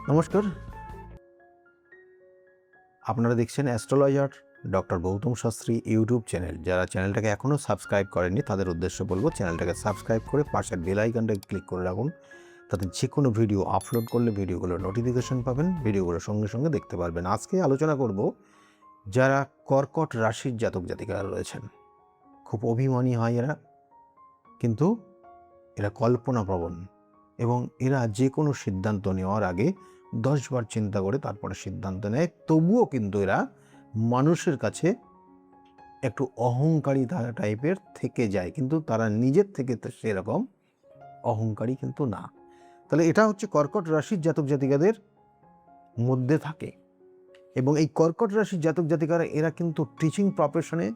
নমস্কার, আপনারা দেখছেন astrologer doctor Gautam Shastri YouTube channel. যারা চ্যানেলটাকে এখনও সাবস্ক্রাইব করেননি তাদের উদ্দেশ্যে বলবো চ্যানেলটাকে সাবস্ক্রাইব করে পাশের বেল আইকনটাকে ক্লিক করে রাখুন। তাতে যে কোনো ভিডিও আপলোড করলে ভিডিওগুলোর নোটিফিকেশন পাবেন, ভিডিওগুলো সঙ্গে সঙ্গে দেখতে পারবেন। আজকে আলোচনা করব যারা কর্কট রাশির জাতক জাতিকারা রয়েছেন। খুব অভিমানী হয় এরা, কিন্তু এরা কল্পনাপ্রবণ এবং এরা যে কোনো সিদ্ধান্ত নেওয়ার আগে 10 বার চিন্তা করে তারপরে সিদ্ধান্ত নেয়। তবুও কিন্তু এরা মানুষের কাছে একটু অহংকারী টাইপের থেকে যায়, কিন্তু তারা নিজের থেকে সেরকম অহংকারী কিন্তু না। তাহলে এটা হচ্ছে কর্কট রাশির জাতক জাতিকাদের মধ্যে থাকে। এবং এই কর্কট রাশির জাতক জাতিকারা এরা কিন্তু টিচিং প্রফেশনে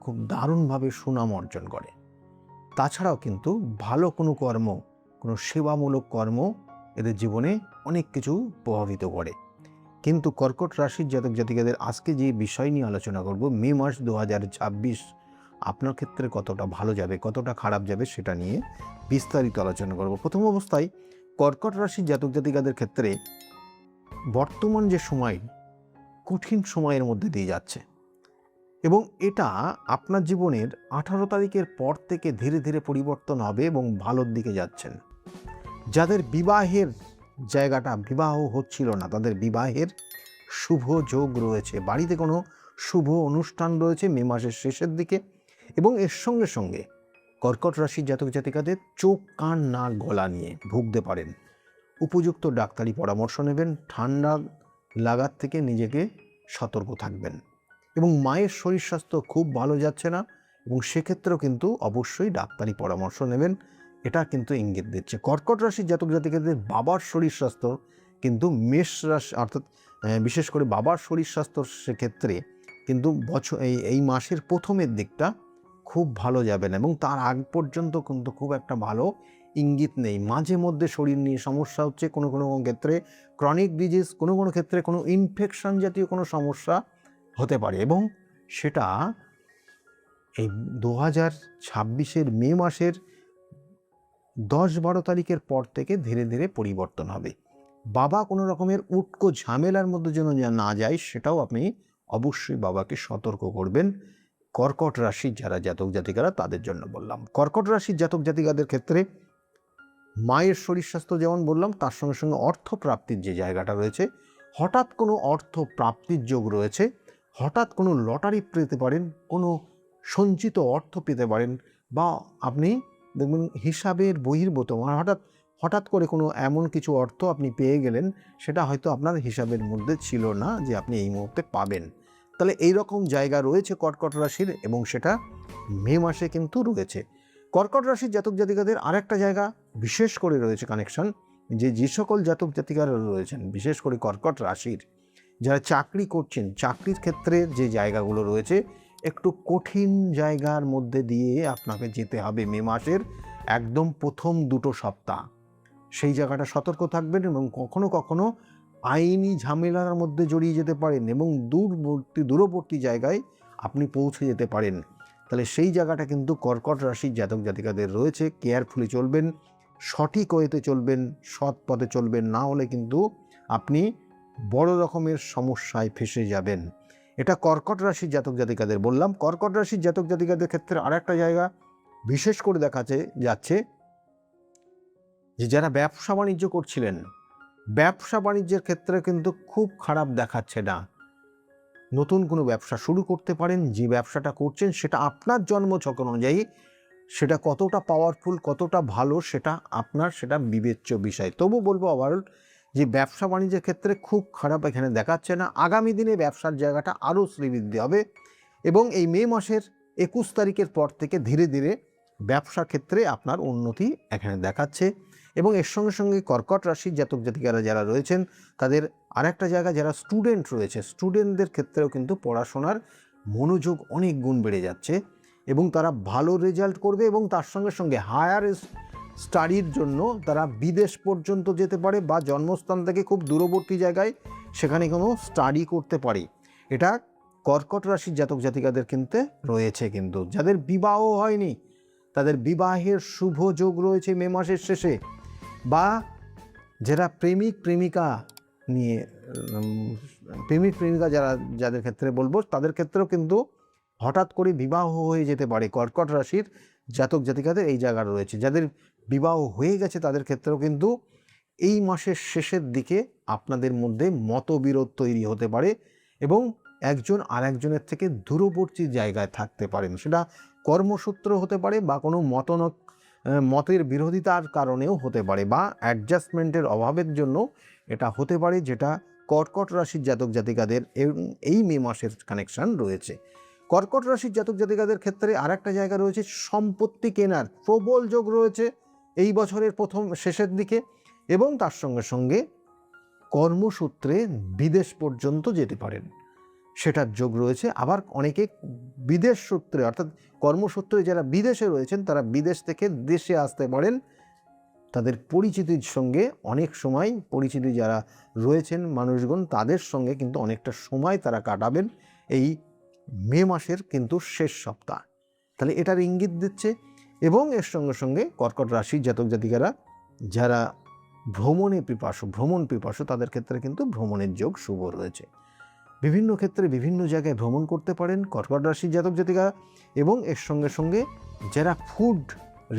খুব দারুণভাবে সুনাম অর্জন করে। তাছাড়াও কিন্তু ভালো কোনো কর্ম, কোনো সেবামূলক কর্ম এদের জীবনে অনেক কিছু প্রভাবিত করে। কিন্তু কর্কট রাশির জাতক জাতিকাদের আজকে যে বিষয় নিয়ে আলোচনা করব, মে মাস 2026 আপনার ক্ষেত্রে কতটা ভালো যাবে, কতটা খারাপ যাবে সেটা নিয়ে বিস্তারিত আলোচনা করব। প্রথম অবস্থায় কর্কট রাশির জাতক জাতিকাদের ক্ষেত্রে বর্তমান যে সময় কঠিন সময়ের মধ্যে দিয়ে যাচ্ছে এবং এটা আপনার জীবনের 18 তারিখের পর থেকে ধীরে ধীরে পরিবর্তন হবে এবং ভালোর দিকে যাচ্ছেন। যাদের বিবাহের জায়গাটা, বিবাহ হচ্ছিল না, তাদের বিবাহের শুভ যোগ রয়েছে। বাড়িতে কোনো শুভ অনুষ্ঠান রয়েছে মে মাসের শেষের দিকে। এবং এর সঙ্গে সঙ্গে কর্কট রাশির জাতক জাতিকাদের চোখ, কান, নাক, গলা নিয়ে ভুগতে পারেন। উপযুক্ত ডাক্তারি পরামর্শ নেবেন। ঠান্ডা লাগার থেকে নিজেকে সতর্ক থাকবেন। এবং মায়ের শরীর স্বাস্থ্য খুব ভালো যাচ্ছে না, এবং সেক্ষেত্রেও কিন্তু অবশ্যই ডাক্তারি পরামর্শ নেবেন। এটা কিন্তু ইঙ্গিত দিচ্ছে কর্কট রাশির জাতক জাতিকাদের বাবার শরীর স্বাস্থ্য কিন্তু মেষ রাশি, অর্থাৎ বিশেষ করে বাবার শরীর স্বাস্থ্য সেক্ষেত্রে কিন্তু এই মাসের প্রথমের দিকটা খুব ভালো যাবে না, এবং তার আগ পর্যন্ত কিন্তু খুব একটা ভালো ইঙ্গিত নেই। মাঝে মধ্যে শরীর নিয়ে সমস্যা হচ্ছে, কোনো কোনো ক্ষেত্রে ক্রনিক ডিজিজ, কোনো কোনো ক্ষেত্রে কোনো ইনফেকশন জাতীয় কোনো সমস্যা হতে পারে, এবং সেটা এই 2026 মে মাসের 10-12 তারিখের পর থেকে ধীরে ধীরে পরিবর্তন হবে। বাবা কোনো রকমের উটকো ঝামেলার মধ্যে যেন না যায়, সেটাও আপনি অবশ্যই বাবাকে সতর্ক করবেন। কর্কট রাশির যারা জাতক জাতিকারা তাদের জন্য বললাম। কর্কট রাশির জাতক জাতিকাদের ক্ষেত্রে মায়ের শরীর স্বাস্থ্য যেমন বললাম, তার সঙ্গে সঙ্গে অর্থ প্রাপ্তির যে জায়গাটা রয়েছে, হঠাৎ কোনো অর্থ প্রাপ্তির যোগ রয়েছে। হঠাৎ কোনো লটারি পেতে পারেন, কোনো সঞ্চিত অর্থ পেতে পারেন, বা আপনি দেখবেন হিসাবের বহির্ভূত হঠাৎ করে কোনো এমন কিছু অর্থ আপনি পেয়ে গেলেন, সেটা হয়তো আপনার হিসাবের মধ্যে ছিল না যে আপনি এই মুহূর্তে পাবেন। তাহলে এই রকম জায়গা রয়েছে কর্কট রাশির, এবং সেটা মে মাসে কিন্তু রয়েছে। কর্কট রাশির জাতক জাতিকাদের আরেকটা জায়গা বিশেষ করে রয়েছে কানেকশন, যে সকল জাতক জাতিকারা রয়েছেন বিশেষ করে কর্কট রাশির যারা চাকরি করছেন, চাকরির ক্ষেত্রে যে জায়গাগুলো রয়েছে একটু কঠিন জায়গার মধ্যে দিয়ে আপনাকে যেতে হবে মে মাসের একদম প্রথম 2 সপ্তাহ। সেই জায়গাটা সতর্ক থাকবেন, এবং কখনো কখনো আইনি ঝামেলার মধ্যে জড়িয়ে যেতে পারেন, এবং দূরবর্তী জায়গায় আপনি পৌঁছে যেতে পারেন। তাহলে সেই জায়গাটা কিন্তু কর্কট রাশির জাতক জাতিকাদের রয়েছে। কেয়ারফুলি চলবেন, সঠিক ওয়েতে চলবেন, সৎ পথে চলবেন, না হলে কিন্তু আপনি বড় রকমের সমস্যায় ফেসে যাবেন। এটা কর্কট রাশির জাতক জাতিকাদের বললাম। কর্কট রাশির জাতক জাতিকাদের ক্ষেত্রে আরেকটা জায়গা বিশেষ করে যাচ্ছে যে যারা ব্যবসা বাণিজ্য করছিলেন, ব্যবসা বাণিজ্যের ক্ষেত্রে কিন্তু খুব খারাপ দেখাচ্ছে না। নতুন কোনো ব্যবসা শুরু করতে পারেন। যে ব্যবসাটা করছেন সেটা আপনার জন্মছক অনুযায়ী সেটা কতটা পাওয়ারফুল, কতটা ভালো, সেটা বিবেচ্য বিষয়। তবু বলবো আবার যে ব্যবসা বাণিজ্যের ক্ষেত্রে খুব খারাপ এখানে দেখাচ্ছে না। আগামী দিনে ব্যবসার জায়গাটা আরও শ্রীবৃদ্ধি হবে, এবং এই মে মাসের 21 তারিখের পর থেকে ধীরে ধীরে ব্যবসা ক্ষেত্রে আপনার উন্নতি এখানে দেখাচ্ছে। এবং এর সঙ্গে সঙ্গে কর্কট রাশির জাতক জাতিকারা যারা রয়েছেন তাদের আরেকটা জায়গা, যারা স্টুডেন্ট রয়েছে, স্টুডেন্টদের ক্ষেত্রেও কিন্তু পড়াশোনার মনোযোগ অনেক গুণ বেড়ে যাচ্ছে, এবং তারা ভালো রেজাল্ট করবে, এবং তার সঙ্গে সঙ্গে হায়ার স্টাডির জন্য তারা বিদেশ পর্যন্ত যেতে পারে, বা জন্মস্থান থেকে খুব দূরবর্তী জায়গায় সেখানে কোনো স্টাডি করতে পারে। এটা কর্কট রাশির জাতক জাতিকাদের কিন্তু রয়েছে। কিন্তু যাদের বিবাহ হয়নি তাদের বিবাহের শুভ যোগ রয়েছে মে মাসের শেষে, বা যারা প্রেমিক প্রেমিকা নিয়ে প্রেমিক প্রেমিকা যাদের ক্ষেত্রে বলবো, তাদের ক্ষেত্রেও কিন্তু হঠাৎ করে বিবাহ হয়ে যেতে পারে। কর্কট রাশির জাতক জাতিকাদের এই জায়গা রয়েছে। যাদের বিবাহ হয়ে গেছে তাদের ক্ষেত্রেও কিন্তু এই মাসের শেষের দিকে আপনাদের মধ্যে মতবিরোধ তৈরি হতে পারে এবং একজন আর একজনের থেকে দূরবর্তী জায়গায় থাকতে পারেন। সেটা কর্মসূত্র হতে পারে বা কোনো মতের বিরোধিতার কারণেও হতে পারে বা অ্যাডজাস্টমেন্টের অভাবের জন্য এটা হতে পারে, যেটা কর্কট রাশির জাতক জাতিকাদের এই মে মাসের কানেকশন রয়েছে। কর্কট রাশির জাতক জাতিকাদের ক্ষেত্রে আর একটা জায়গা রয়েছে, সম্পত্তি কেনার প্রবল যোগ রয়েছে এই বছরের শেষের দিকে এবং তার সঙ্গে সঙ্গে কর্মসূত্রে বিদেশ পর্যন্ত যেতে পারেন, সেটার যোগ রয়েছে। আবার অনেকে বিদেশ সূত্রে অর্থাৎ কর্মসূত্রে যারা বিদেশে রয়েছেন তারা বিদেশ থেকে দেশে আসতে পারেন। তাদের পরিচিতির সঙ্গে অনেক সময় পরিচিতি যারা রয়েছেন মানুষগণ, তাদের সঙ্গে কিন্তু অনেকটা সময় তারা কাটাবেন এই মে মাসের কিন্তু শেষ সপ্তাহ। তাহলে এটার ইঙ্গিত দিচ্ছে। এবং এর সঙ্গে সঙ্গে কর্কট রাশির জাতক জাতিকারা যারা ভ্রমণ পিপাসু তাদের ক্ষেত্রে কিন্তু ভ্রমণের যোগ শুভ রয়েছে। বিভিন্ন ক্ষেত্রে বিভিন্ন জায়গায় ভ্রমণ করতে পারেন কর্কট রাশির জাতক জাতিকা। এবং এর সঙ্গে সঙ্গে যারা ফুড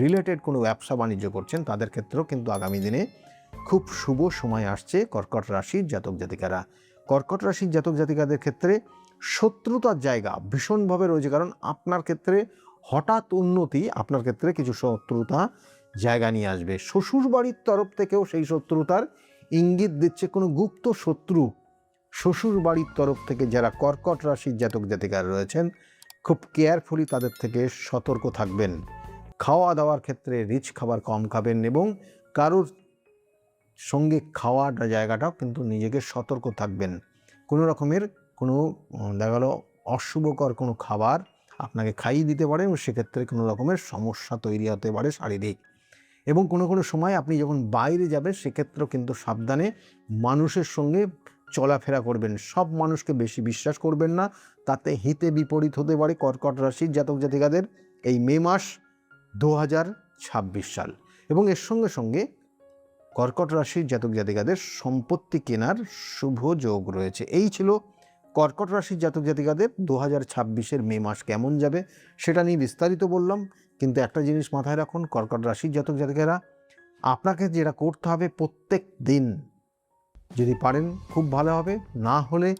রিলেটেড কোনো ব্যবসা বাণিজ্য করছেন তাদের ক্ষেত্রেও কিন্তু আগামী দিনে খুব শুভ সময় আসছে কর্কট রাশির জাতক জাতিকারা। কর্কট রাশির জাতক জাতিকাদের ক্ষেত্রে শত্রুতার জায়গা ভীষণভাবে রয়েছে, কারণ আপনার ক্ষেত্রে হঠাৎ উন্নতি আপনার ক্ষেত্রে কিছু শত্রুতা জায়গা নিয়ে আসবে। শ্বশুর বাড়ির তরফ থেকেও সেই শত্রুতার ইঙ্গিত দিচ্ছে কোনো গুপ্ত শত্রু শ্বশুর বাড়ির তরফ থেকে যারা কর্কট রাশির জাতক জাতিকারা রয়েছেন খুব কেয়ারফুলি তাদের থেকে সতর্ক থাকবেন। খাওয়া দাওয়ার ক্ষেত্রে রিচ খাবার কম খাবেন এবং কারোর সঙ্গে খাওয়ার জায়গাটাও কিন্তু নিজেকে সতর্ক থাকবেন। কোনো রকমের কোনো দেখা গেল অশুভকর কোনো খাবার আপনাকে খাইয়ে দিতে পারে এবং সেক্ষেত্রে কোনো রকমের সমস্যা তৈরি হতে পারে শারীরিক। এবং কোনো কোনো সময় আপনি যখন বাইরে যাবেন সেক্ষেত্রেও কিন্তু সাবধানে মানুষের সঙ্গে চলাফেরা করবেন। সব মানুষকে বেশি বিশ্বাস করবেন না, তাতে হিতে বিপরীত হতে পারে কর্কট রাশির জাতক জাতিকাদের এই মে মাস 2026 সাল। এবং এর সঙ্গে সঙ্গে কর্কট রাশির জাতক জাতিকাদের সম্পত্তি কেনার শুভ যোগ রয়েছে। এই ছিল কর্কট রাশির জাতক জাতিকাদের 2026-এর মে মাস কেমন যাবে সেটা নিয়ে বিস্তারিত বললাম। কিন্তু একটা জিনিস মাথায় রাখুন, কর্কট রাশির জাতক জাতিকারা আপনাকে যেটা করতে হবে, প্রত্যেক দিন যদি পারেন খুব ভালো হবে, না হলে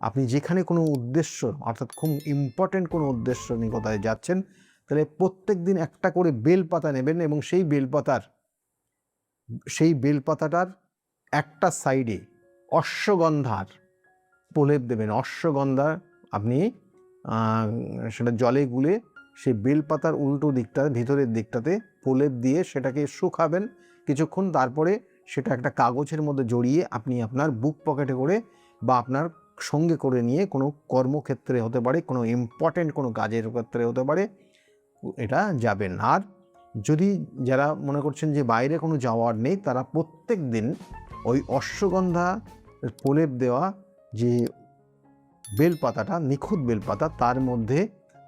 আপনি যেখানে কোনো উদ্দেশ্য অর্থাৎ খুব ইম্পর্টেন্ট কোনো উদ্দেশ্য নিয়ে কোথায় যাচ্ছেন তাহলে প্রত্যেক দিন একটা করে বেলপাতা নেবেন এবং সেই বেলপাতাটার একটা সাইডে অশ্বগন্ধার প্রলেপ দেবেন। অশ্বগন্ধা আপনি সেটা জলে গুলে সেই বেলপাতার উল্টো দিকটা ভিতরের দিকটাতে প্রলেপ দিয়ে সেটাকে শুকাবেন কিছুক্ষণ। তারপরে সেটা একটা কাগজের মধ্যে জড়িয়ে আপনি আপনার বুক পকেটে করে বা আপনার সঙ্গে করে নিয়ে কোনো কর্মক্ষেত্রে হতে পারে, কোনো ইম্পর্টেন্ট কোনো কাজের ক্ষেত্রে হতে পারে, এটা যাবেন। আর যদি যারা মনে করছেন যে বাইরে কোনো যাওয়ার নেই তারা প্রত্যেক দিন ওই অশ্বগন্ধা প্রলেপ দেওয়া যে বেলপাতাটা নিখুঁত বেলপাতা তার মধ্যে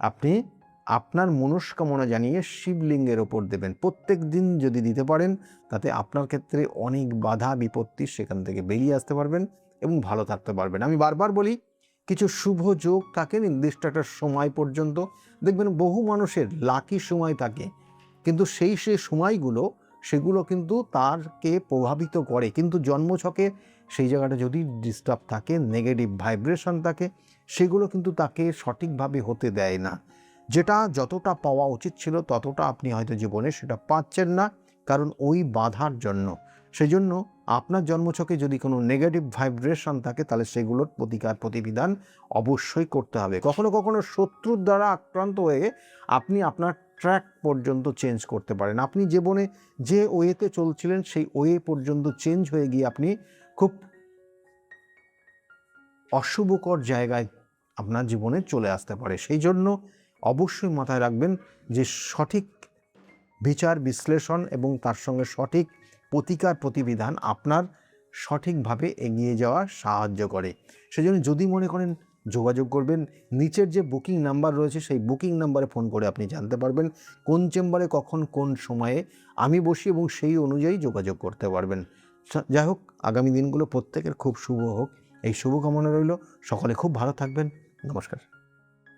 আপনি আপনার মনস্কামনা জানিয়ে শিবলিঙ্গের ওপর দেবেন। প্রত্যেক দিন যদি দিতে পারেন তাতে আপনার ক্ষেত্রে অনেক বাধা বিপত্তি সেখান থেকে বেরিয়ে আসতে পারবেন এবং ভালো থাকতে পারবেন। আমি বারবার বলি কিছু শুভ যোগ থাকে নির্দিষ্ট একটা সময় পর্যন্ত, দেখবেন বহু মানুষের লাকি সময় থাকে কিন্তু সেই সময়গুলো সেগুলো কিন্তু তারকে প্রভাবিত করে, কিন্তু জন্মছকে সেই জায়গাটা যদি ডিস্টার্ব থাকে, নেগেটিভ ভাইব্রেশন থাকে, সেগুলো কিন্তু তাকে সঠিকভাবে হতে দেয় না। যেটা যতটা পাওয়া উচিত ছিল ততটা আপনি হয়তো জীবনে সেটা পাচ্ছেন না, কারণ ওই বাধার জন্য। সেই জন্য আপনার জন্মছকে যদি কোনো নেগেটিভ ভাইব্রেশন থাকে তাহলে সেগুলোর প্রতিবিধান অবশ্যই করতে হবে। কখনো কখনো শত্রুর দ্বারা আক্রান্ত হয়ে আপনি আপনার ট্র্যাক পর্যন্ত চেঞ্জ করতে পারেন। আপনি জীবনে যে ওয়েতে চলছিলেন সেই ওয়ে পর্যন্ত চেঞ্জ হয়ে গিয়ে আপনি খুব অশুভকর জায়গায় আপনার জীবনে চলে আসতে পারে। সেই জন্য অবশ্যই মাথায় রাখবেন যে সঠিক বিচার বিশ্লেষণ এবং তার সঙ্গে সঠিক প্রতিবিধান আপনার সঠিকভাবে এগিয়ে যাওয়া সাহায্য করে। সেজন্য যদি মনে করেন যোগাযোগ করবেন, নিচের যে বুকিং নাম্বার রয়েছে সেই বুকিং নাম্বারে ফোন করে আপনি জানতে পারবেন কোন চেম্বারে কখন কোন সময়ে আমি বসি এবং সেই অনুযায়ী যোগাযোগ করতে পারবেন। যাই হোক, আগামী দিনগুলো প্রত্যেকের খুব শুভ হোক, এই শুভকামনা রইল। সকলে খুব ভালো থাকবেন। নমস্কার।